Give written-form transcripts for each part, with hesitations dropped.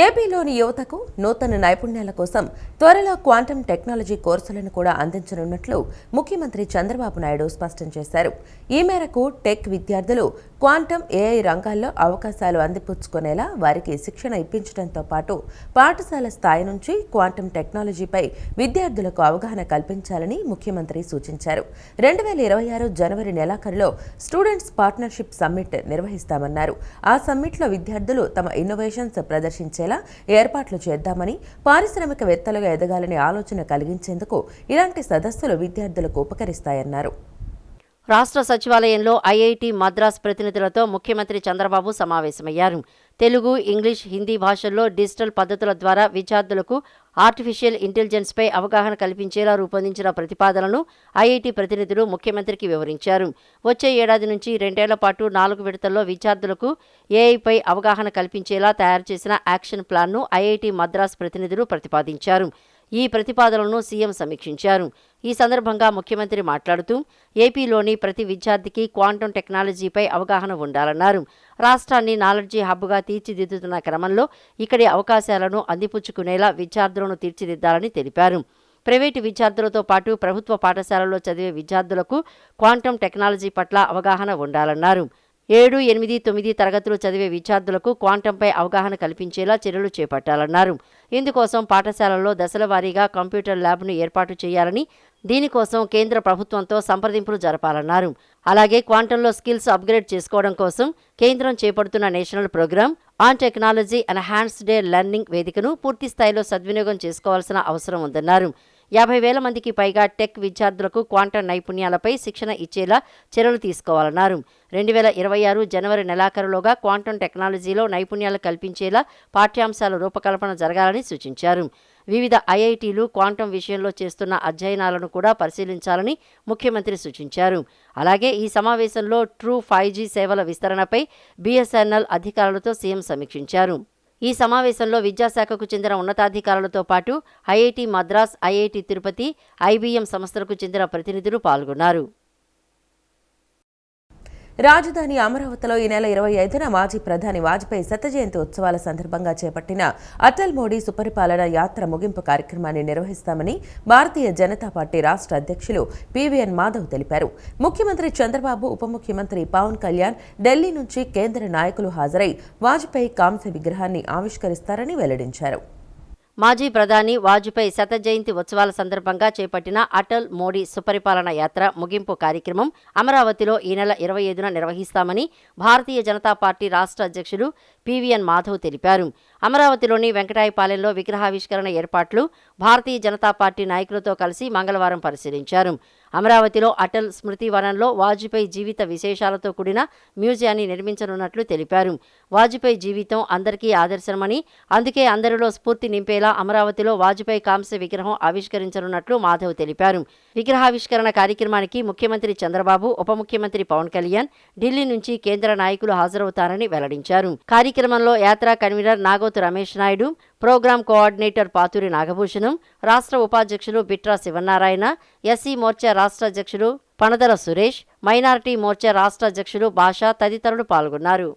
ఏపీలోని యువతకు నూతన నైపుణ్యాల కోసం త్వరలో క్వాంటం టెక్నాలజీ కోర్సులను కూడా అందించనున్నట్లు ముఖ్యమంత్రి చంద్రబాబు నాయుడు స్పష్టం చేశారు. ఈ మేరకు టెక్ విద్యార్థులు క్వాంటం ఏఐ రంగాల్లో అవకాశాలు అందిపుచ్చుకునేలా వారికి శిక్షణ ఇప్పించడంతో పాటు పాఠశాల స్థాయి నుంచి క్వాంటం టెక్నాలజీపై విద్యార్థులకు అవగాహన కల్పించాలని ముఖ్యమంత్రి సూచించారు. 2026 జనవరి నెలాఖరులో స్టూడెంట్స్ పార్ట్నర్షిప్ సమ్మిట్ నిర్వహిస్తామన్నారు. ఆ సమ్మిట్లో విద్యార్థులు తమ ఇన్నోవేషన్స్ ప్రదర్శించేలా ఏర్పాట్లు చేద్దామని, పారిశ్రామికవేత్తలుగా ఎదగాలనే ఆలోచన కలిగించేందుకు ఇలాంటి సదస్సులు విద్యార్థులకు ఉపకరిస్తాయన్నారు. రాష్ట్ర సచివాలయంలో ఐఐటి మద్రాస్ ప్రతినిధులతో ముఖ్యమంత్రి చంద్రబాబు సమావేశమయ్యారు. తెలుగు, ఇంగ్లీష్, హిందీ భాషల్లో డిజిటల్ పద్ధతుల ద్వారా విద్యార్థులకు ఆర్టిఫిషియల్ ఇంటెలిజెన్స్పై అవగాహన కల్పించేలా రూపొందించిన ప్రతిపాదనలను ఐఐటి ప్రతినిధులు ముఖ్యమంత్రికి వివరించారు. వచ్చే ఏడాది నుంచి 2 ఏళ్ల పాటు 4 విడతల్లో విద్యార్థులకు ఏఐపై అవగాహన కల్పించేలా తయారు చేసిన యాక్షన్ ప్లాన్ను ఐఐటి మద్రాస్ ప్రతినిధులు ప్రతిపాదించారు. ఈ ప్రతిపాదనలను సీఎం సమీక్షించారు. ఈ సందర్భంగా ముఖ్యమంత్రి మాట్లాడుతూ ఏపీలోని ప్రతి విద్యార్థికి క్వాంటం టెక్నాలజీపై అవగాహన ఉండాలన్నారు. రాష్ట్రాన్ని నాలెడ్జీ హబ్గా తీర్చిదిద్దుతున్న క్రమంలో ఇక్కడి అవకాశాలను అందిపుచ్చుకునేలా విద్యార్థులను తీర్చిదిద్దాలని తెలిపారు. ప్రైవేటు విద్యార్థులతో పాటు ప్రభుత్వ పాఠశాలల్లో చదివే విద్యార్థులకు క్వాంటం టెక్నాలజీ పట్ల అవగాహన ఉండాలన్నారు. 7, 8, 9 తరగతులు చదివే విద్యార్థులకు క్వాంటంపై అవగాహన కల్పించేలా చర్యలు చేపట్టాలన్నారు. ఇందుకోసం పాఠశాలల్లో దశల వారీగా కంప్యూటర్ ల్యాబ్ను ఏర్పాటు చేయాలని, దీనికోసం కేంద్ర ప్రభుత్వంతో సంప్రదింపులు జరపాలన్నారు. అలాగే క్వాంటంలో స్కిల్స్ అప్గ్రేడ్ చేసుకోవడం కోసం కేంద్రం చేపడుతున్న national programme on technology enhanced learning వేదికను పూర్తిస్థాయిలో సద్వినియోగం చేసుకోవాల్సిన అవసరం ఉందన్నారు. 50,000 మందికి పైగా టెక్ విద్యార్థులకు క్వాంటం నైపుణ్యాలపై శిక్షణ ఇచ్చేలా చర్యలు తీసుకోవాలన్నారు. 2026 జనవరి నెలాఖరులోగా క్వాంటం టెక్నాలజీలో నైపుణ్యాలు కల్పించేలా పాఠ్యాంశాల రూపకల్పన జరగాలని సూచించారు. వివిధ ఐఐటీలు క్వాంటం విషయంలో చేస్తున్న అధ్యయనాలను కూడా పరిశీలించాలని ముఖ్యమంత్రి సూచించారు. అలాగే ఈ సమావేశంలో ట్రూ 5G సేవల విస్తరణపై BSNL అధికారులతో సీఎం సమీక్షించారు. ఈ సమావేశంలో విద్యాశాఖకు చెందిన ఉన్నతాధికారులతో పాటు IIT Madras, IIT Tirupati, IBM సంస్థలకు చెందిన ప్రతినిధులు పాల్గొన్నారు. రాజధాని అమరావతిలో ఈ నెల 25న మాజీ ప్రధాని వాజ్పేయి శత జయంతి ఉత్సవాల సందర్భంగా చేపట్టిన అటల్ మోడీ సుపరిపాలన యాత్ర ముగింపు కార్యక్రమాన్ని నిర్వహిస్తామని భారతీయ జనతా పార్టీ రాష్ట్ర అధ్యక్షులు పివిఎన్ మాధవ్ తెలిపారు. ముఖ్యమంత్రి చంద్రబాబు, ఉప ముఖ్యమంత్రి పవన్ కళ్యాణ్ ఢిల్లీ నుంచి కేంద్ర నాయకులు హాజరై వాజ్పేయి కాంస్య విగ్రహాన్ని ఆవిష్కరిస్తారని వెల్లడించారు. మాజీ ప్రధాని వాజ్పేయి శత జయంతి ఉత్సవాల సందర్భంగా చేపట్టిన అటల్ మోడీ సుపరిపాలన యాత్ర ముగింపు కార్యక్రమం అమరావతిలో ఈ నెల 25న నిర్వహిస్తామని భారతీయ జనతా పార్టీ రాష్ట్ర అధ్యక్షులు పివిఎన్ మాధవ్ తెలిపారు. అమరావతిలోని వెంకటాయపాలెంలో విగ్రహావిష్కరణ ఏర్పాట్లు భారతీయ జనతా పార్టీ నాయకులతో కలిసి మంగళవారం పరిశీలించారు. అమరావతిలో అటల్ స్మృతి వనంలో వాజ్పేయి జీవిత విశేషాలతో కూడిన మ్యూజియాన్ని నిర్మించనున్నట్లు తెలిపారు. వాజ్పేయి జీవితం అందరికీ ఆదర్శమని, అందుకే అందరిలో స్ఫూర్తి నింపేలా అమరావతిలో వాజ్పేయి కాంస్య విగ్రహం ఆవిష్కరించనున్నట్లు మాధవ్ తెలిపారు. విగ్రహావిష్కరణ కార్యక్రమానికి ముఖ్యమంత్రి చంద్రబాబు, ఉప ముఖ్యమంత్రి పవన్ కళ్యాణ్ ఢిల్లీ నుంచి కేంద్ర నాయకులు హాజరవుతారని వెల్లడించారు. కార్యక్రమంలో యాత్రా convener Nagothu Ramesh Naidu, programme coordinator Paturi Nagabhushanam, రాష్ట్ర ఉపాధ్యక్షులు బిట్రా శివనారాయణ, ఎస్సీ మోర్చా రాష్ట్ర అధ్యక్షులు పణదల సురేష్, మైనారిటీ మోర్చా రాష్ట్ర అధ్యక్షులు భాషా తదితరులు పాల్గొన్నారు.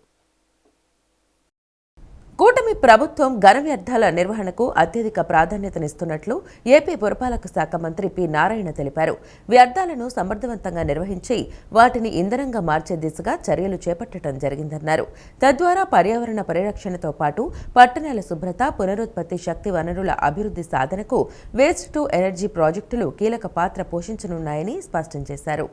కూటమి ప్రభుత్వం ఘన వ్యర్థాల నిర్వహణకు అత్యధిక ప్రాధాన్యతనిస్తున్నట్లు ఏపీ పురపాలక శాఖ మంత్రి పి నారాయణ తెలిపారు. వ్యర్థాలను సమర్థవంతంగా నిర్వహించి వాటిని ఇంధనంగా మార్చే దిశగా చర్యలు చేపట్టడం జరిగిందన్నారు. తద్వారా పర్యావరణ పరిరక్షణతో పాటు పట్టణాల శుభ్రత, పునరుత్పత్తి శక్తి వనరుల అభివృద్ధి సాధనకు వేస్ట్ టు ఎనర్జీ ప్రాజెక్టులు కీలక పాత్ర పోషించనున్నాయని స్పష్టం చేశారు.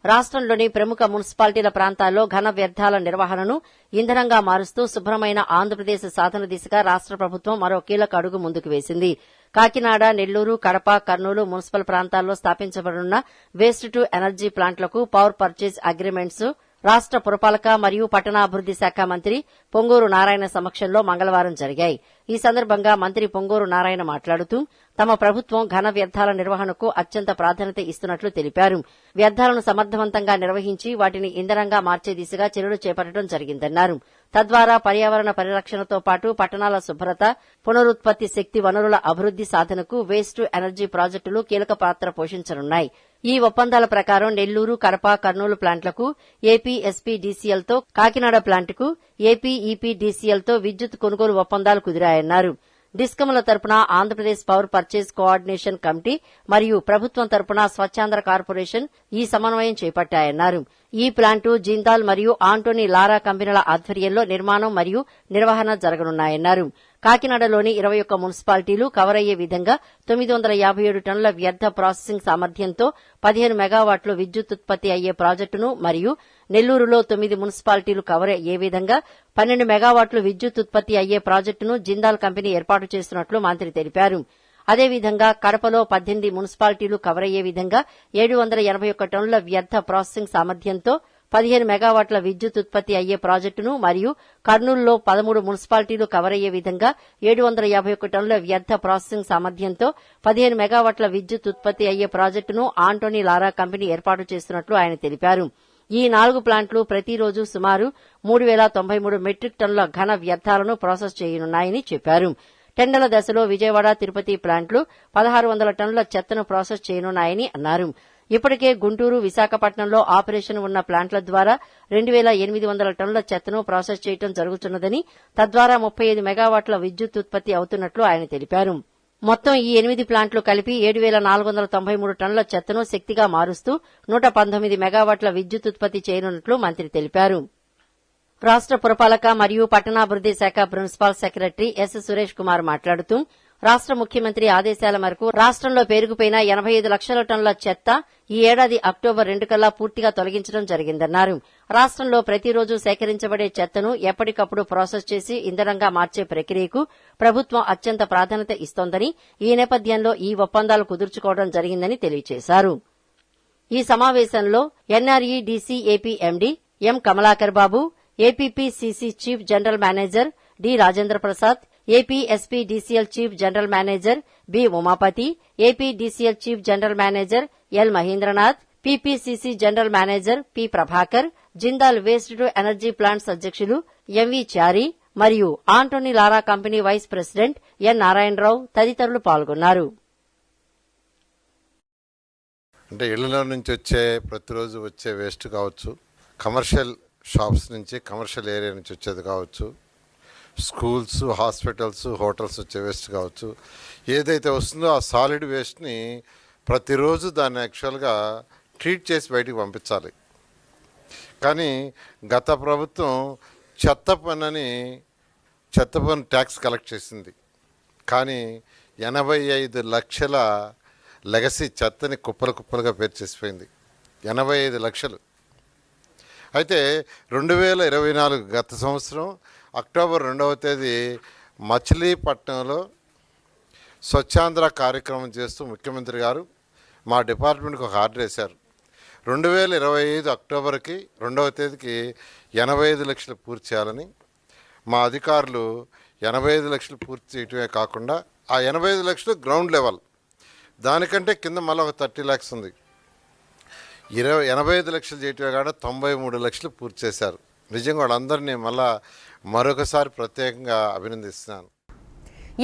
రాష్ట్రంలోని ప్రముఖ మున్సిపాలిటీల ప్రాంతాల్లో ఘన వ్యర్థాల నిర్వహణను ఇంధనంగా మారుస్తూ శుభ్రమైన ఆంధ్రప్రదేశ్ సాధన దిశగా రాష్ట్ర ప్రభుత్వం మరో కీలక అడుగు ముందుకు వేసింది. కాకినాడ, నెల్లూరు, కడప, కర్నూలు మున్సిపల్ ప్రాంతాల్లో స్థాపించబడనున్న వేస్ట్ టు ఎనర్జీ ప్లాంట్లకు పవర్ పర్చేజ్ అగ్రిమెంట్స్ రాష్ట్ర పురపాలక మరియు పట్టణాభివృద్ది శాఖ మంత్రి పొంగూరు నారాయణ సమక్షంలో మంగళవారం జరిగాయి. ఈ సందర్భంగా మంత్రి పొంగూరు నారాయణ మాట్లాడుతూ తమ ప్రభుత్వం ఘన వ్యర్థాల నిర్వహణకు అత్యంత ప్రాధాన్యత ఇస్తున్నట్లు తెలిపారు. వ్యర్థాలను సమర్థవంతంగా నిర్వహించి వాటిని ఇంధనంగా మార్చే దిశగా చర్యలు చేపట్టడం జరిగిందన్నారు. తద్వారా పర్యావరణ పరిరక్షణతో పాటు పట్టణాల శుభ్రత, పునరుత్పత్తి శక్తి వనరుల అభివృద్ది సాధనకు వేస్ట్ టు ఎనర్జీ ప్రాజెక్టులు కీలక పాత్ర పోషించనున్నాయి. ఈ ఒప్పందాల ప్రకారం నెల్లూరు, కడప, కర్నూలు ప్లాంట్లకు ఏపీ ఎస్పీడీసీఎల్తో, కాకినాడ ప్లాంటుకు ఏపీ ఈపీడీసీఎల్తో విద్యుత్ కొనుగోలు ఒప్పందాలు కుదిరాయన్నారు. డిస్కమ్ల తరపున Andhra Pradesh power purchase coordination committee మరియు ప్రభుత్వం తరపున స్వచ్ఛాంధ్ర కార్పొరేషన్ ఈ సమన్వయం చేపట్టాయన్నారు. ఈ ప్లాంటు జిందాల్ మరియు ఆంటోనీ లారా కంపెనీల ఆధ్వర్యంలో నిర్మాణం మరియు నిర్వహణ జరగనున్నాయన్నారు. కాకినాడలోని 21 మున్సిపాలిటీలు కవర్ అయ్యే విధంగా 957 టన్నుల వ్యర్థ ప్రాసెసింగ్ సామర్థ్యంతో 15 మెగావాట్లు విద్యుత్ ఉత్పత్తి అయ్యే ప్రాజెక్టును మరియు నెల్లూరులో 9 మున్సిపాలిటీలు కవర్ అయ్యే విధంగా 12 మెగావాట్లు విద్యుత్ ఉత్పత్తి అయ్యే ప్రాజెక్టును జిందాల్ కంపెనీ ఏర్పాటు చేస్తున్నట్లు మంత్రి తెలిపారు. అదేవిధంగా కడపలో 18 మున్సిపాలిటీలు కవర్ అయ్యే విధంగా 781 టన్నుల వ్యర్థ ప్రాసెసింగ్ సామర్థ్యంతో 15 మెగావాట్ల విద్యుత్ ఉత్పత్తి అయ్యే ప్రాజెక్టును మరియు కర్నూలులో 13 మున్సిపాలిటీలు కవర్ అయ్యే విధంగా 751 టన్నుల వ్యర్థ ప్రాసెసింగ్ సామర్థ్యంతో 15 మెగావాట్ల విద్యుత్ ఉత్పత్తి అయ్యే ప్రాజెక్టును ఆంటోనీ లారా కంపెనీ ఏర్పాటు చేస్తున్నట్లు ఆయన తెలిపారు. ఈ 4 ప్లాంట్లు ప్రతిరోజు సుమారు 3093 మెట్రిక్ టన్నుల ఘన వ్యర్థాలను ప్రాసెస్ చేయనున్నాయని చెప్పారు. టెండర్ల దశలో విజయవాడ, తిరుపతి ప్లాంట్లు 1600 టన్నుల చెత్తను ప్రాసెస్ చేయనున్నాయని అన్నారు. ఇప్పటికే గుంటూరు, విశాఖపట్నంలో ఆపరేషన్ ఉన్న ప్లాంట్ల ద్వారా 2800 టన్నుల చెత్తను ప్రాసెస్ చేయడం జరుగుతున్నదని, తద్వారా 35 మెగావాట్ల విద్యుత్ ఉత్పత్తి అవుతున్నట్లు ఆయన తెలిపారు. మొత్తం ఈ 8 ప్లాంట్లు కలిపి 7493 టన్నుల చెత్తను శక్తిగా మారుస్తూ 119 మెగావాట్ల విద్యుత్ ఉత్పత్తి చేయనున్నట్లు మంత్రి తెలిపారు. రాష్ట్ర పురపాలక మరియు పట్టణాభివృద్ది శాఖ principal secretary S. Suresh Kumar మాట్లాడుతూ, రాష్ట్ర ముఖ్యమంత్రి ఆదేశాల మేరకు రాష్ట్రంలో పేరుకుపోయిన 85 లక్షల టన్నుల చెత్త ఈ ఏడాది అక్టోబర్ 2 కల్లా పూర్తిగా తొలగించడం జరిగిందన్నారు. రాష్ట్రంలో ప్రతిరోజు సేకరించబడే చెత్తను ఎప్పటికప్పుడు ప్రాసెస్ చేసి ఇంధనంగా మార్చే ప్రక్రియకు ప్రభుత్వం అత్యంత ప్రాధాన్యత ఇస్తోందని, ఈ నేపథ్యంలో ఈ ఒప్పందాలు కుదుర్చుకోవడం జరిగిందని తెలియజేశారు. ఈ సమావేశంలో NREDC AP MD M. Kamalakar Babu, APPCC chief general manager D. Rajendra Prasad, AP SPDCL chief general manager B. Umapathi, AP DCL chief general manager L. Mahendranath, PPCC general manager P. Prabhakar, Jindal waste to energy plants అధ్యక్షులు ఎంవి చారి మరియు Antony Lara company vice president N. Narayanarao తదితరులు పాల్గొన్నారు. అంటే ఇళ్లలో నుంచి వచ్చే ప్రతిరోజు వచ్చే వేస్ట్ కావచ్చు, కమర్షియల్ షాప్స్ నుంచి, కమర్షియల్ ఏరియా నుంచి వచ్చేది కావచ్చు, స్కూల్స్, హాస్పిటల్స్, హోటల్స్ వచ్చే వేస్ట్ కావచ్చు, ఏదైతే వస్తుందో ఆ సాలిడ్ వేస్ట్ని ప్రతిరోజు దాన్ని యాక్చువల్గా ట్రీట్ చేసి బయటికి పంపించాలి. కానీ గత ప్రభుత్వం చెత్త పన్ను ట్యాక్స్ కలెక్ట్ చేసింది. కానీ 85 లక్షల లెగసీ చెత్తని కుప్పలుగా పేర్చేసిపోయింది. 85 లక్షలు. అయితే 2024 గత సంవత్సరం అక్టోబర్ 2వ తేదీ మచిలీపట్నంలో స్వచ్ఛాంధ్ర కార్యక్రమం చేస్తూ ముఖ్యమంత్రి గారు మా డిపార్ట్మెంట్కి ఒక ఆర్డర్ వేశారు. 2025 అక్టోబర్కి 2వ తేదీకి 85 లక్షలు పూర్తి చేయాలని. మా అధికారులు 85 లక్షలు పూర్తి చేయటమే కాకుండా ఆ 85 లక్షలు గ్రౌండ్ లెవెల్, దానికంటే కింద మళ్ళీ ఒక 30 lakhs ఉంది. 85 లక్షలు చేయటమే కాకుండా 93 లక్షలు పూర్తి చేశారు. నిజంగా వాళ్ళందరినీ మరొకసారి ప్రత్యేకంగా అభినందిస్తున్నాను.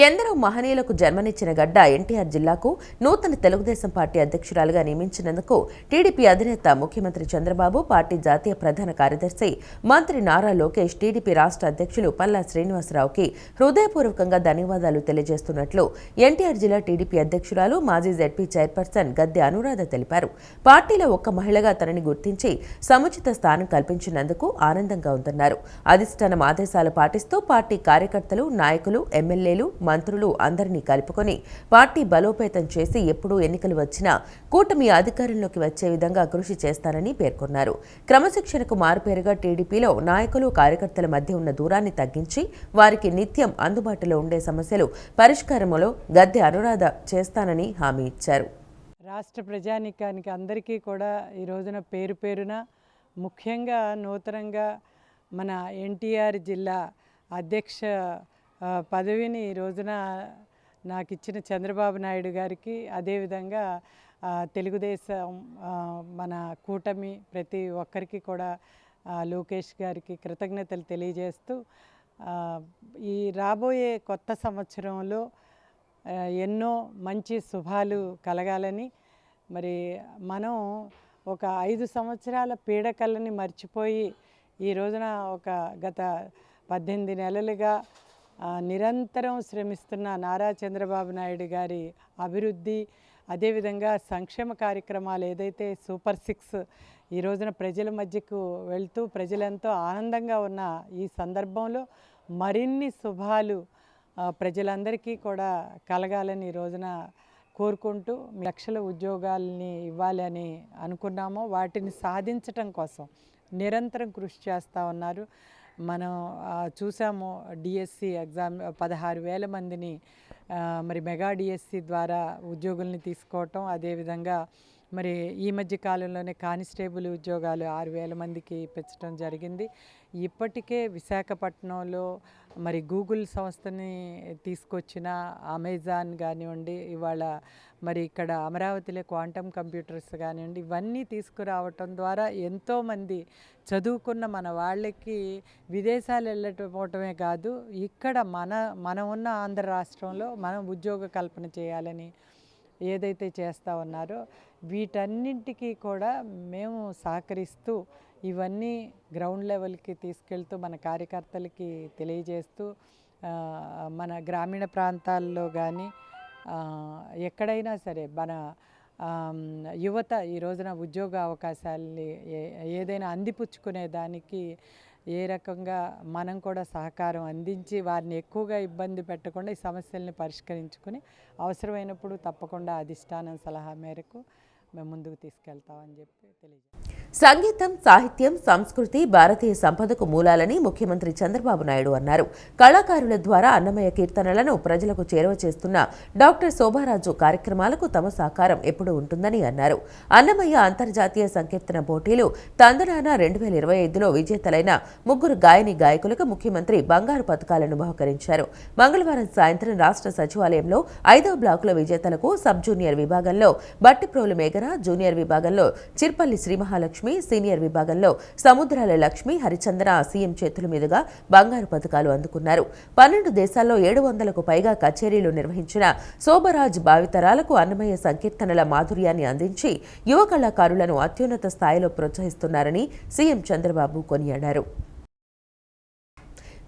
ఎందరో మహనీయులకు జన్మనిచ్చిన గడ్డ ఎన్టీఆర్ జిల్లాకు నూతన తెలుగుదేశం పార్టీ అధ్యక్షురాలుగా నియమించినందుకు టీడీపీ అధినేత ముఖ్యమంత్రి చంద్రబాబు, పార్టీ జాతీయ ప్రధాన కార్యదర్శి మంత్రి నారా లోకేష్, టీడీపీ రాష్ట్ర అధ్యక్షులు పల్లా శ్రీనివాసరావుకి హృదయపూర్వకంగా ధన్యవాదాలు తెలియజేస్తున్నట్లు ఎన్టీఆర్ జిల్లా టీడీపీ అధ్యక్షురాలు, మాజీ జెడ్పీ చైర్పర్సన్ గద్దె అనురాధ తెలిపారు. పార్టీలో ఒక్క మహిళగా తనని గుర్తించి సముచిత స్థానం కల్పించినందుకు ఆనందంగా ఉందన్నారు. అధిష్టానం ఆదేశాలు పాటిస్తూ పార్టీ కార్యకర్తలు, నాయకులు, ఎమ్మెల్యేలు, మంత్రులు అందరినీ కలుపుకొని పార్టీ బలోపేతం చేసి ఎప్పుడూ ఎన్నికలు వచ్చినా కూటమి అధికారంలోకి వచ్చే విధంగా కృషి చేస్తానని పేర్కొన్నారు. క్రమశిక్షణకు మారుపేరుగా టీడీపీలో నాయకులు, కార్యకర్తల మధ్య ఉన్న దూరాన్ని తగ్గించి వారికి నిత్యం అందుబాటులో ఉండే సమస్యలు పరిష్కారంలో గద్దె అనురాధ చేస్తానని హామీ ఇచ్చారు. రాష్ట్ర ప్రజానీకానికి అందరికీ కూడా ఈ రోజున పేరున ముఖ్యంగా నూతనంగా మన ఎన్టీఆర్ జిల్లా అధ్యక్ష పదవిని ఈ రోజున నాకు ఇచ్చిన చంద్రబాబు నాయుడు గారికి, అదేవిధంగా తెలుగుదేశం మన కూటమి ప్రతి ఒక్కరికి కూడా లోకేష్ గారికి కృతజ్ఞతలు తెలియజేస్తూ ఈ రాబోయే కొత్త సంవత్సరంలో ఎన్నో మంచి శుభాలు కలగాలని మరి మనం ఒక 5 సంవత్సరాల పీడకలని మర్చిపోయి ఈ రోజున ఒక గత 18 నెలలుగా నిరంతరం శ్రమిస్తున్న నారా చంద్రబాబు నాయుడు గారి అభివృద్ధి, అదేవిధంగా సంక్షేమ కార్యక్రమాలు ఏదైతే సూపర్ 6 ఈ రోజున ప్రజల మధ్యకు వెళ్తూ ప్రజలెంతో ఆనందంగా ఉన్న ఈ సందర్భంలో మరిన్ని శుభాలు ప్రజలందరికీ కూడా కలగాలని ఈ రోజున కోరుకుంటూ లక్షల ఉద్యోగాలని ఇవ్వాలని అనుకున్నామో వాటిని సాధించటం కోసం నిరంతరం కృషి చేస్తూ ఉన్నారు. మనం చూసాము డిఎస్సి ఎగ్జామ్ 16,000 మందిని మరి మెగా డిఎస్సి ద్వారా ఉద్యోగుల్ని తీసుకోవటం, అదేవిధంగా మరి ఈ మధ్య కాలంలోనే కానిస్టేబుల్ ఉద్యోగాలు 6,000 మందికి పెంచడం జరిగింది. ఇప్పటికే విశాఖపట్నంలో మరి గూగుల్ సంస్థని తీసుకొచ్చిన అమెజాన్ కానివ్వండి, ఇవాళ మరి ఇక్కడ అమరావతిలో క్వాంటమ్ కంప్యూటర్స్ కానివ్వండి, ఇవన్నీ తీసుకురావటం ద్వారా ఎంతోమంది చదువుకున్న మన వాళ్ళకి విదేశాలు వెళ్ళకపోవటమే కాదు, ఇక్కడ మనం ఉన్న ఆంధ్ర రాష్ట్రంలో మనం ఉద్యోగ కల్పన చేయాలని ఏదైతే చేస్తూ ఉన్నారో వీటన్నింటికీ కూడా మేము సహకరిస్తూ ఇవన్నీ గ్రౌండ్ లెవెల్కి తీసుకెళ్తూ మన కార్యకర్తలకి తెలియజేస్తూ మన గ్రామీణ ప్రాంతాల్లో కానీ ఎక్కడైనా సరే మన యువత ఈ రోజున ఉద్యోగ అవకాశాలని ఏదైనా అందిపుచ్చుకునే దానికి ఏ రకంగా మనం కూడా సహకారం అందించి వారిని ఎక్కువగా ఇబ్బంది పెట్టకుండా ఈ సమస్యల్ని పరిష్కరించుకుని అవసరమైనప్పుడు తప్పకుండా అధిష్టానం సలహా మేరకు మేము ముందుకు తీసుకెళ్తామని చెప్పి తెలియజేస్తాం. సంగీతం, సాహిత్యం, సంస్కృతి భారతీయ సంపదకు మూలాలని ముఖ్యమంత్రి చంద్రబాబు నాయుడు అన్నారు. కళాకారుల ద్వారా అన్నమయ్య కీర్తనలను ప్రజలకు చేరువ చేస్తున్న డాక్టర్ శోభారాజు కార్యక్రమాలకు తమ సహకారం ఎప్పుడూ ఉంటుందని అన్నారు. అన్నమయ్య అంతర్జాతీయ సంకీర్తన పోటీలు తందనాన 2025లో విజేతలైన 3 గాయని గాయకులకు ముఖ్యమంత్రి బంగారు పతకాలను బహుకరించారు. మంగళవారం సాయంత్రం రాష్ట్ర సచివాలయంలో 5వ బ్లాకుల విజేతలకు సబ్ జూనియర్ విభాగంలో బట్టిప్రోలు మేఘన, జూనియర్ విభాగంలో చిర్పల్లి శ్రీమహాలక్ష్మి, సీనియర్ విభాగంలో సముద్రాల లక్ష్మి, హరిచంద్ర సీఎం చేతుల మీదుగా బంగారు పతకాలు అందుకున్నారు. 12 దేశాల్లో 700కు పైగా కచేరీలు నిర్వహించిన శోభరాజ్ భావితరాలకు అన్నమయ్య సంకీర్తనల మాధుర్యాన్ని అందించి యువ కళాకారులను అత్యున్నత స్థాయిలో ప్రోత్సహిస్తున్నారని సీఎం చంద్రబాబు కొనియాడారు.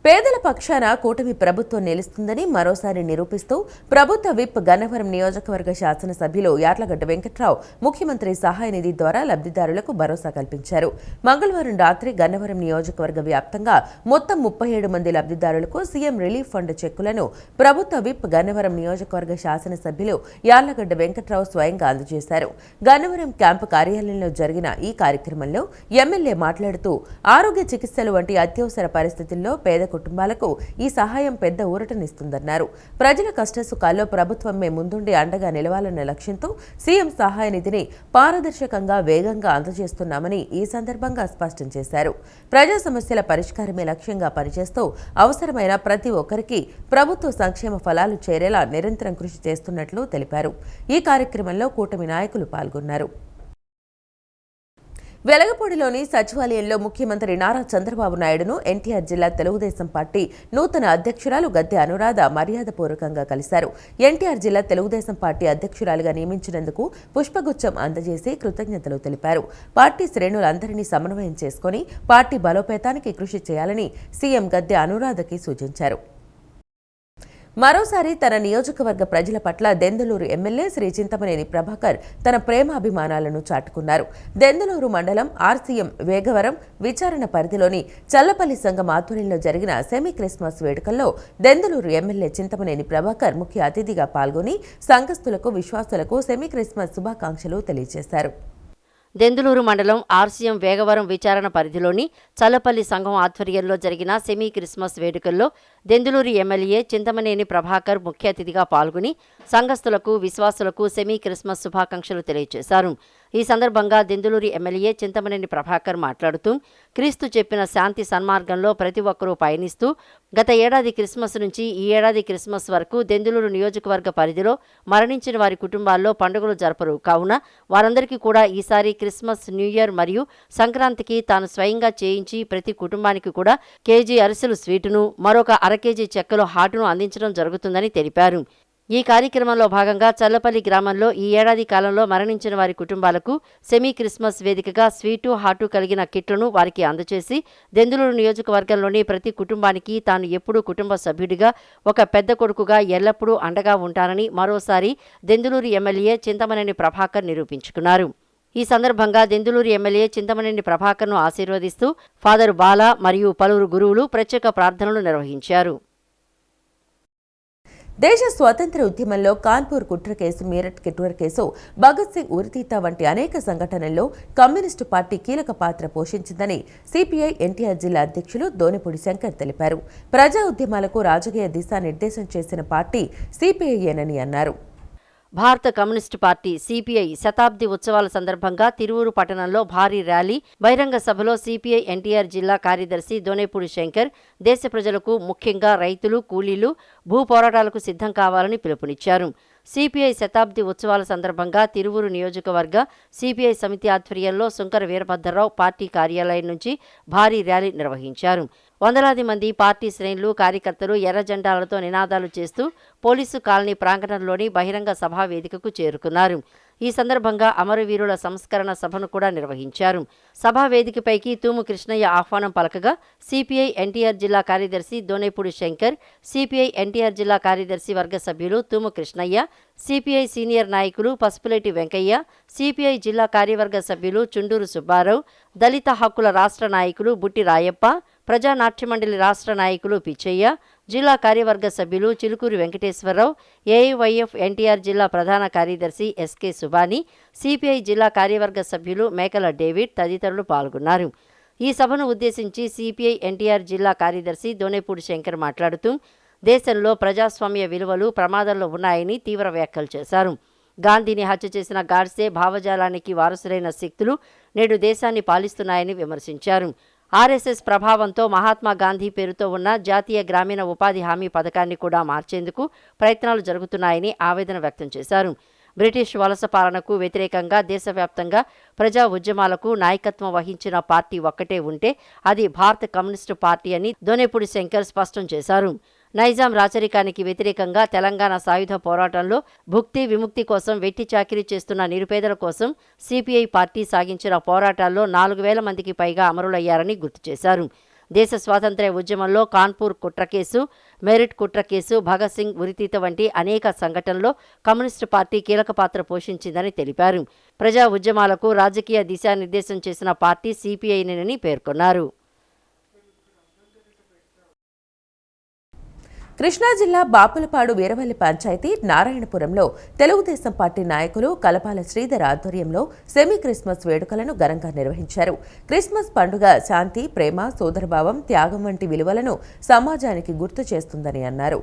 పేదల పక్షాన కూటమి ప్రభుత్వం నిలుస్తుందని మరోసారి నిరూపిస్తూ ప్రభుత్వ విప్ గన్నవరం నియోజకవర్గ శాసనసభ్యులు యార్లగడ్డ వెంకట్రావు ముఖ్యమంత్రి సహాయ నిధి ద్వారా లబ్ధిదారులకు భరోసా కల్పించారు. మంగళవారం రాత్రి గన్నవరం నియోజకవర్గ వ్యాప్తంగా మొత్తం 37 మంది లబ్ధిదారులకు సీఎం రిలీఫ్ ఫండ్ చెక్కులను ప్రభుత్వ విప్ గన్నవరం నియోజకవర్గ శాసనసభ్యులు యార్లగడ్డ వెంకట్రావు స్వయంగా అందజేశారు. గన్నవరం క్యాంపు కార్యాలయంలో జరిగిన ఈ కార్యక్రమంలో ఎమ్మెల్యే మాట్లాడుతూ ఆరోగ్య చికిత్సలు వంటి అత్యవసర పరిస్థితుల్లో పేద కుటుంబాలకు ఈ సహాయం పెద్ద ఊరటనిస్తుందన్నారు. ప్రజల కష్టసుఖాల్లో ప్రభుత్వమే ముందుండి అండగా నిలవాలన్న లక్ష్యంతో సీఎం సహాయ నిధిని పారదర్శకంగా వేగంగా అందజేస్తున్నామని ఈ సందర్భంగా స్పష్టం చేశారు. ప్రజా సమస్యల పరిష్కారమే లక్ష్యంగా పనిచేస్తూ అవసరమైన ప్రతి ఒక్కరికి ప్రభుత్వ సంక్షేమ ఫలాలు చేరేలా నిరంతరం కృషి చేస్తున్నట్లు తెలిపారు. ఈ కార్యక్రమంలో కూటమి నాయకులు పాల్గొన్నారు. వెలగపూడిలోని సచివాలయంలో ముఖ్యమంత్రి నారా చంద్రబాబు నాయుడును ఎన్టీఆర్ జిల్లా తెలుగుదేశం పార్టీ నూతన అధ్యక్షురాలు గద్దె అనురాధ మర్యాదపూర్వకంగా కలిశారు. ఎన్టీఆర్ జిల్లా తెలుగుదేశం పార్టీ అధ్యక్షురాలుగా నియమించినందుకు పుష్పగుచ్చం అందజేసి కృతజ్ఞతలు తెలిపారు. పార్టీ శ్రేణులందరినీ సమన్వయం చేసుకుని పార్టీ బలోపేతానికి కృషి చేయాలని సీఎం గద్దె అనురాధకి సూచించారు. మరోసారి తన నియోజకవర్గ ప్రజల పట్ల దెందులూరు ఎమ్మెల్యే శ్రీ చింతమనేని ప్రభాకర్ తన ప్రేమాభిమానాలను చాటుకున్నారు. దెందులూరు మండలం ఆర్సీఎం వేగవరం విచారణ పరిధిలోని చల్లపల్లి సంఘం ఆధ్వర్యంలో జరిగిన సెమీ క్రిస్మస్ వేడుకల్లో దెందులూరు ఎమ్మెల్యే చింతమనేని ప్రభాకర్ ముఖ్య అతిథిగా పాల్గొని సంఘస్థులకు, విశ్వాసులకు సెమీ క్రిస్మస్ శుభాకాంక్షలు తెలియజేశారు. దెందులూరు మండలం ఆర్సీఎం వేగవరం విచారణ పరిధిలోని చల్లపల్లి సంఘం ఆధ్వర్యంలో జరిగిన సెమీ క్రిస్మస్ వేడుకల్లో దెందులూరు ఎమ్మెల్యే చింతమనేని ప్రభాకర్ ముఖ్య అతిథిగా పాల్గొని సంఘస్థులకు, విశ్వాసులకు సెమీ క్రిస్మస్ శుభాకాంక్షలు తెలియజేశారు. ఈ సందర్భంగా దెందులూరు ఎమ్మెల్యే చింతమనేని ప్రభాకర్ మాట్లాడుతూ క్రీస్తు చెప్పిన శాంతి సన్మార్గంలో ప్రతి ఒక్కరూ పయనిస్తూ గత ఏడాది క్రిస్మస్ నుంచి ఈ ఏడాది క్రిస్మస్ వరకు దెందులూరు నియోజకవర్గ పరిధిలో మరణించిన వారి కుటుంబాల్లో పండుగలు జరపరు. కావున వారందరికీ కూడా ఈసారి క్రిస్మస్, న్యూ ఇయర్ మరియు సంక్రాంతికి తాను స్వయంగా చేయించి ప్రతి కుటుంబానికి కూడా కేజీ అరిసెలు స్వీటును, మరొక అర కేజీ చెక్కలు హాటును అందించడం జరుగుతుందని తెలిపారు. ఈ కార్యక్రమంలో భాగంగా చల్లపల్లి గ్రామంలో ఈ ఏడాది కాలంలో మరణించిన వారి కుటుంబాలకు సెమీ క్రిస్మస్ వేదికగా స్వీటు హాటు కలిగిన కిట్లను వారికి అందజేసి దెందులూరు నియోజకవర్గంలోని ప్రతి కుటుంబానికి తాను ఎప్పుడూ కుటుంబ సభ్యుడిగా ఒక పెద్ద కొడుకుగా ఎల్లప్పుడూ అండగా ఉంటానని మరోసారి దెందులూరు ఎమ్మెల్యే చింతమనేని ప్రభాకర్ నిరూపించుకున్నారు. ఈ సందర్భంగా దెందులూరు ఎమ్మెల్యే చింతమనేని ప్రభాకర్ను ఆశీర్వదిస్తూ ఫాదర్ బాలా మరియు పలువురు గురువులు ప్రత్యేక ప్రార్థనలు నిర్వహించారు. దేశ స్వాతంత్ర ఉద్యమంలో కాన్పూర్ కుట్ర కేసు, మీరట్ కిట్వర్ కేసు, భగత్ సింగ్ ఉరితీత వంటి అనేక సంఘటనల్లో కమ్యూనిస్టు పార్టీ కీలక పాత్ర పోషించిందని సిపిఐ ఎన్టీఆర్ జిల్లా అధ్యక్షులు దోనెపూడి శంకర్ తెలిపారు. ప్రజా ఉద్యమాలకు రాజకీయ దిశానిర్దేశం చేసిన పార్టీ సిపిఐయేనని అన్నారు. భారత కమ్యూనిస్టు పార్టీ సిపిఐ శతాబ్ది ఉత్సవాల సందర్భంగా తిరువూరు పట్టణంలో భారీ ర్యాలీ, బహిరంగ సభలో సిపిఐ ఎన్టీఆర్ జిల్లా కార్యదర్శి దోనెపూడి శంకర్ దేశ ప్రజలకు, ముఖ్యంగా రైతులు, కూలీలు భూ పోరాటాలకు సిద్ధం కావాలని పిలుపునిచ్చారు. సిపిఐ శతాబ్ది ఉత్సవాల సందర్భంగా తిరువూరు నియోజకవర్గ సిపిఐ సమితి ఆధ్వర్యంలో శుంకర వీరభద్రరావు పార్టీ కార్యాలయం నుంచి భారీ ర్యాలీ నిర్వహించారు. వందలాది మంది పార్టీ శ్రేణులు, కార్యకర్తలు ఎర్ర జెండాలతో నినాదాలు చేస్తూ పోలీసు కాలనీ ప్రాంగణంలోని బహిరంగ సభా వేదికకు చేరుకున్నారు. ఈ సందర్భంగా అమరవీరుల సంస్కరణ సభను కూడా నిర్వహించారు. సభా వేదికపైకి తూము కృష్ణయ్య ఆహ్వానం పలకగా సిపిఐ ఎన్టీఆర్ జిల్లా కార్యదర్శి దోనెపూడి శంకర్, సిపిఐ ఎన్టీఆర్ జిల్లా కార్యదర్శి వర్గ సభ్యులు తూము కృష్ణయ్య, సిపిఐ సీనియర్ నాయకులు పసుపులేటి వెంకయ్య, సిపిఐ జిల్లా కార్యవర్గ సభ్యులు చుండూరు సుబ్బారావు, దళిత హక్కుల రాష్ట్ర నాయకులు బుట్టి రాయప్ప, ప్రజానాట్యమండలి రాష్ట్ర నాయకులు పిచ్చయ్య, జిల్లా కార్యవర్గ సభ్యులు చిలుకూరి వెంకటేశ్వరరావు, ఏఐవైఎఫ్ ఎన్టీఆర్ జిల్లా ప్రధాన కార్యదర్శి ఎస్కే సుబాని, సిపిఐ జిల్లా కార్యవర్గ సభ్యులు మేకల డేవిడ్ తదితరులు పాల్గొన్నారు. ఈ సభను ఉద్దేశించి సిపిఐ ఎన్టీఆర్ జిల్లా కార్యదర్శి దోనెపూడి శంకర్ మాట్లాడుతూ దేశంలో ప్రజాస్వామ్య విలువలు ప్రమాదంలో ఉన్నాయని తీవ్ర వ్యాఖ్యలు చేశారు. గాంధీని హత్య చేసిన గాడ్సే భావజాలానికి వారసులైన శక్తులు నేడు దేశాన్ని పాలిస్తున్నాయని విమర్శించారు. ఆర్ఎస్ఎస్ ప్రభావంతో మహాత్మా గాంధీ పేరుతో ఉన్న జాతీయ గ్రామీణ ఉపాధి హామీ పథకాన్ని కూడా మార్చేందుకు ప్రయత్నాలు జరుగుతున్నాయని ఆవేదన వ్యక్తం చేశారు. బ్రిటిష్ వలస పాలనకు వ్యతిరేకంగా దేశవ్యాప్తంగా ప్రజా ఉద్యమాలకు నాయకత్వం వహించిన పార్టీ ఒక్కటే ఉంటే అది భారత కమ్యూనిస్టు పార్టీ అని దోనెపూడి శంకర్ స్పష్టం చేశారు. నైజాం రాచరికానికి వ్యతిరేకంగా తెలంగాణ సాయుధ పోరాటంలో భుక్తి విముక్తి కోసం వెట్టి చాకిరీ చేస్తున్న నిరుపేదల కోసం సిపిఐ పార్టీ సాగించిన పోరాటాల్లో 4,000 మందికి పైగా అమరులయ్యారని గుర్తు చేశారు. దేశ స్వాతంత్ర్య ఉద్యమంలో కాన్పూర్ కుట్ర కేసు, మెరిట్ కుట్ర కేసు, భగత్ సింగ్ ఉరితీత వంటి అనేక సంఘటనల్లో కమ్యూనిస్టు పార్టీ కీలక పాత్ర పోషించిందని తెలిపారు. ప్రజా ఉద్యమాలకు రాజకీయ దిశానిర్దేశం చేసిన పార్టీ సిపిఐనేనని పేర్కొన్నారు. కృష్ణా జిల్లా బాపులపాడు వీరవల్లి పంచాయతీ నారాయణపురంలో తెలుగుదేశం పార్టీ నాయకులు కలపాల శ్రీధర్ ఆధ్వర్యంలో సెమీ క్రిస్మస్ వేడుకలను ఘనంగా నిర్వహించారు. క్రిస్మస్ పండుగ శాంతి, ప్రేమ, సోదరభావం, త్యాగం వంటి విలువలను సమాజానికి గుర్తు చేస్తుందని అన్నారు.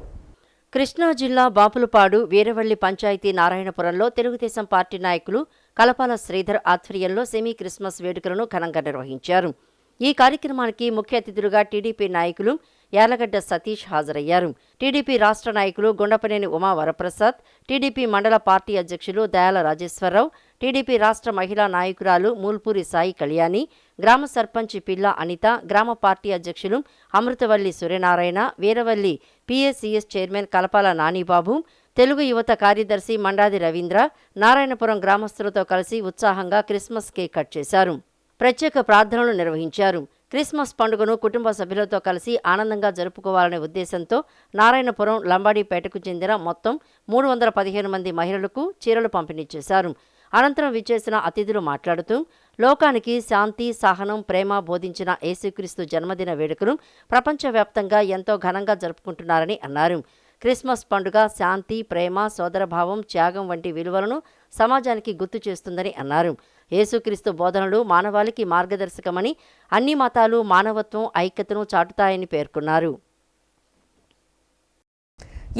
కృష్ణా జిల్లా బాపులపాడు వీరవల్లి పంచాయతీ నారాయణపురంలో తెలుగుదేశం పార్టీ నాయకులు కలపాల శ్రీధర్ ఆధ్వర్యంలో సెమీ క్రిస్మస్ వేడుకలను ఘనంగా నిర్వహించారు. ఈ కార్యక్రమానికి ముఖ్య అతిథులుగా టీడీపీ నాయకులు యార్లగడ్డ సతీష్ హాజరయ్యారు. టీడీపీ రాష్ట్ర నాయకులు గుండపనేని ఉమా వరప్రసాద్, టీడీపీ మండల పార్టీ అధ్యక్షులు దయాల రాజేశ్వరరావు, టీడీపీ రాష్ట్ర మహిళా నాయకురాలు మూల్పూరి సాయి కళ్యాణి, గ్రామ సర్పంచ్ పిల్ల అనిత, గ్రామ పార్టీ అధ్యక్షులు అమృతవల్లి సూర్యనారాయణ, వీరవల్లి పిఎస్సిఎస్ చైర్మన్ కలపాల నానిబాబు, తెలుగు యువత కార్యదర్శి మండాది రవీంద్ర నారాయణపురం గ్రామస్తులతో కలిసి ఉత్సాహంగా క్రిస్మస్ కేక్ కట్ చేశారు. ప్రత్యేక ప్రార్థనలు నిర్వహించారు. క్రిస్మస్ పండుగను కుటుంబ సభ్యులతో కలిసి ఆనందంగా జరుపుకోవాలనే ఉద్దేశంతో నారాయణపురం లంబాడీపేటకు చెందిన మొత్తం 315 మంది మహిళలకు చీరలు పంపిణీ చేశారు. అనంతరం విచ్చేసిన అతిథులు మాట్లాడుతూ లోకానికి శాంతి, సహనం, ప్రేమ బోధించిన యేసుక్రీస్తు జన్మదిన వేడుకలు ప్రపంచవ్యాప్తంగా ఎంతో ఘనంగా జరుపుకుంటున్నారని అన్నారు. క్రిస్మస్ పండుగ శాంతి, ప్రేమ, సోదరభావం, త్యాగం వంటి విలువలను సమాజానికి గుర్తు చేస్తుందని అన్నారు. యేసుక్రీస్తు బోధనలు మానవాళికి మార్గదర్శకమని, అన్ని మతాలు మానవత్వం, ఐక్యతను చాటుతాయని పేర్కొన్నారు.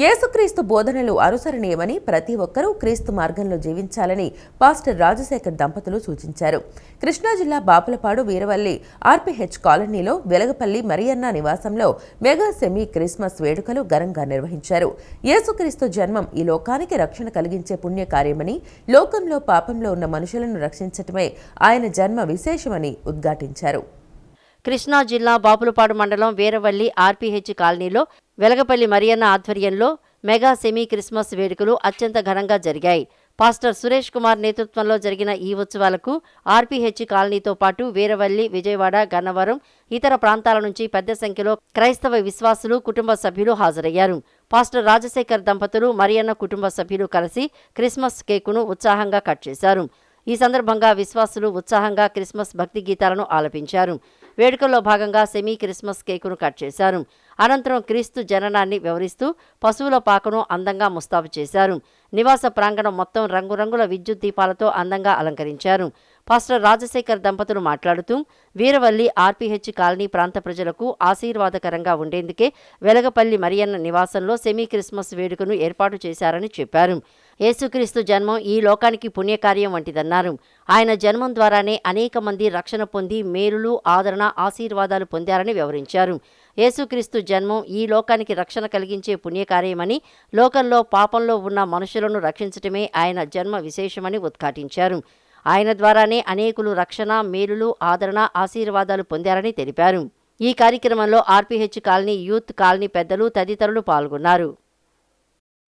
యేసుక్రీస్తు బోధనలు అనుసరణీయమని, ప్రతి ఒక్కరూ క్రీస్తు మార్గంలో జీవించాలని పాస్టర్ రాజశేఖర్ దంపతులు సూచించారు. కృష్ణా జిల్లా బాపులపాడు వీరవల్లి ఆర్పీహెచ్ కాలనీలో వెలగపల్లి మరియన్న నివాసంలో మెగా సెమీ క్రిస్మస్ వేడుకలు ఘనంగా నిర్వహించారు. యేసుక్రీస్తు జన్మం ఈ లోకానికి రక్షణ కలిగించే పుణ్యకార్యమని, లోకంలో పాపంలో ఉన్న మనుషులను రక్షించటమే ఆయన జన్మ విశేషమని ఉద్ఘాటించారు. కృష్ణా జిల్లా బాపులపాడు మండలం వీరవల్లి ఆర్పీహెచ్ కాలనీలో వెలగపల్లి మరియన్న ఆధ్వర్యంలో మెగా సెమీ క్రిస్మస్ వేడుకలు అత్యంత ఘనంగా జరిగాయి. పాస్టర్ సురేష్ కుమార్ నేతృత్వంలో జరిగిన ఈ ఉత్సవాలకు ఆర్పీహెచ్ కాలనీతో పాటు వీరవల్లి, విజయవాడ, గన్నవరం, ఇతర ప్రాంతాల నుంచి పెద్ద సంఖ్యలో క్రైస్తవ విశ్వాసులు, కుటుంబ సభ్యులు హాజరయ్యారు. పాస్టర్ రాజశేఖర్ దంపతులు, మరియన్న కుటుంబ సభ్యులు కలిసి క్రిస్మస్ కేకును ఉత్సాహంగా కట్ చేశారు. ఈ సందర్భంగా విశ్వాసులు ఉత్సాహంగా క్రిస్మస్ భక్తి గీతాలను ఆలపించారు. వేడుకల్లో భాగంగా సెమీ క్రిస్మస్ కేకును కట్ చేశారు. అనంతరం క్రీస్తు జననాన్ని వివరిస్తూ పశువుల పాకను అందంగా ముస్తాబు చేశారు. నివాస ప్రాంగణం మొత్తం రంగురంగుల విద్యుత్ దీపాలతో అందంగా అలంకరించారు. పాస్టర్ రాజశేఖర్ దంపతులు మాట్లాడుతూ వీరవల్లి ఆర్పీహెచ్ కాలనీ ప్రాంత ప్రజలకు ఆశీర్వాదకరంగా ఉండేందుకే వెలగపల్లి మరియన్న నివాసంలో సెమీ క్రిస్మస్ వేడుకను ఏర్పాటు చేశారని చెప్పారు. యేసుక్రీస్తు జన్మం ఈ లోకానికి పుణ్యకార్యం వంటిదన్నారు. ఆయన జన్మం ద్వారానే అనేక మంది రక్షణ పొంది మేలులు, ఆదరణ, ఆశీర్వాదాలు పొందారని వివరించారు. యేసుక్రీస్తు జన్మం ఈ లోకానికి రక్షణ కలిగించే పుణ్యకార్యమని, లోకంలో పాపంలో ఉన్న మనుషులను రక్షించటమే ఆయన జన్మ విశేషమని ఉద్ఘాటించారు. ఆయన ద్వారానే అనేకులు రక్షణ, మేలులు, ఆదరణ, ఆశీర్వాదాలు పొందారని తెలిపారు. ఈ కార్యక్రమంలో ఆర్పీహెచ్ కాలనీ, యూత్ కాలనీ పెద్దలు తదితరులు పాల్గొన్నారు.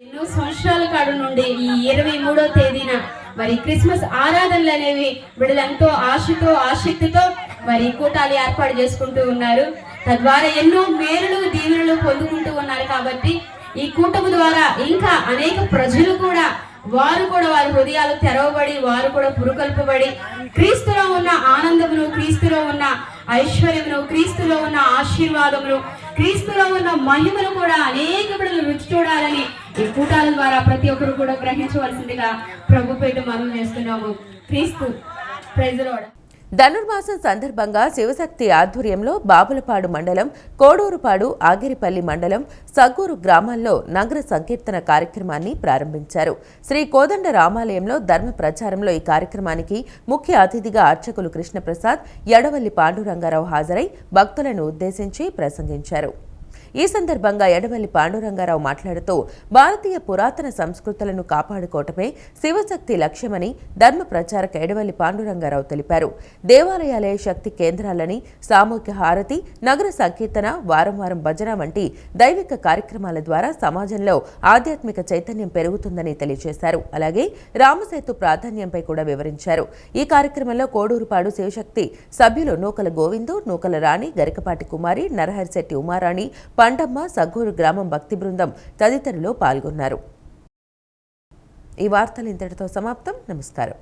ఎన్నో సంవత్సరాల కాడు నుండి ఈ 23వ తేదీన మరి క్రిస్మస్ ఆరాధనలు అనేవి వీళ్ళెంతో ఆశతో, ఆసక్తితో మరి కూటాలు ఏర్పాటు చేసుకుంటూ ఉన్నారు. తద్వారా ఎన్నో మేలులు, దీవెనలు పొందుకుంటూ ఉన్నారు. కాబట్టి ఈ కూటమి ద్వారా ఇంకా అనేక ప్రజలు కూడా వారి హృదయాలు తెరవబడి, వారు కూడా పురుకొల్పబడి క్రీస్తులో ఉన్న ఆనందమును, క్రీస్తులో ఉన్న ఐశ్వర్యమును, క్రీస్తులో ఉన్న ఆశీర్వాదమును, క్రీస్తులో ఉన్న మహిమను కూడా అనేక బిడ్డలు రుచి చూడాలని ఈ కూటాల ద్వారా ప్రతి ఒక్కరు కూడా గ్రహించవలసిందిగా ప్రభు పేట మనం చేస్తున్నాము. క్రీస్తు ప్రైజ్ ది లార్డ్. ధనుర్మాసం సందర్భంగా శివశక్తి ఆధ్వర్యంలో బాపులపాడు మండలం, కోడూరుపాడు, ఆగిరిపల్లి మండలం, సగ్గూరు గ్రామాల్లో నగర సంకీర్తన కార్యక్రమాన్ని ప్రారంభించారు. శ్రీ కోదండ రామాలయంలో ధర్మ ప్రచారంలో ఈ కార్యక్రమానికి ముఖ్య అతిథిగా అర్చకులు కృష్ణప్రసాద్, యడవల్లి పాండురంగారావు హాజరై భక్తులను ఉద్దేశించి ప్రసంగించారు. ఈ సందర్భంగా యడవల్లి పాండురంగారావు మాట్లాడుతూ భారతీయ పురాతన సంస్కృతులను కాపాడుకోవటమే శివశక్తి లక్ష్యమని ధర్మ ప్రచారక యడవల్లి పాండురంగారావు తెలిపారు. దేవాలయాలే శక్తి కేంద్రాలని, సామూహిక హారతి, నగర సంకీర్తన, వారం వారం భజన వంటి దైవిక కార్యక్రమాల ద్వారా సమాజంలో ఆధ్యాత్మిక చైతన్యం పెరుగుతుందని తెలియజేశారు. అలాగే రామసేతు ప్రాధాన్యంపై కూడా వివరించారు. ఈ కార్యక్రమంలో కోడూరుపాడు శివశక్తి సభ్యులు నూకల గోవిందు, నూకల రాణి, గరికపాటి కుమారి, నరహరిశెట్టి ఉమారాణి, పండమ్మ, సగ్గూరు గ్రామం భక్తి బృందం తదితరులు పాల్గొన్నారు. ఈ వార్తలు ఇంతటితో సమాప్తం. నమస్కారం.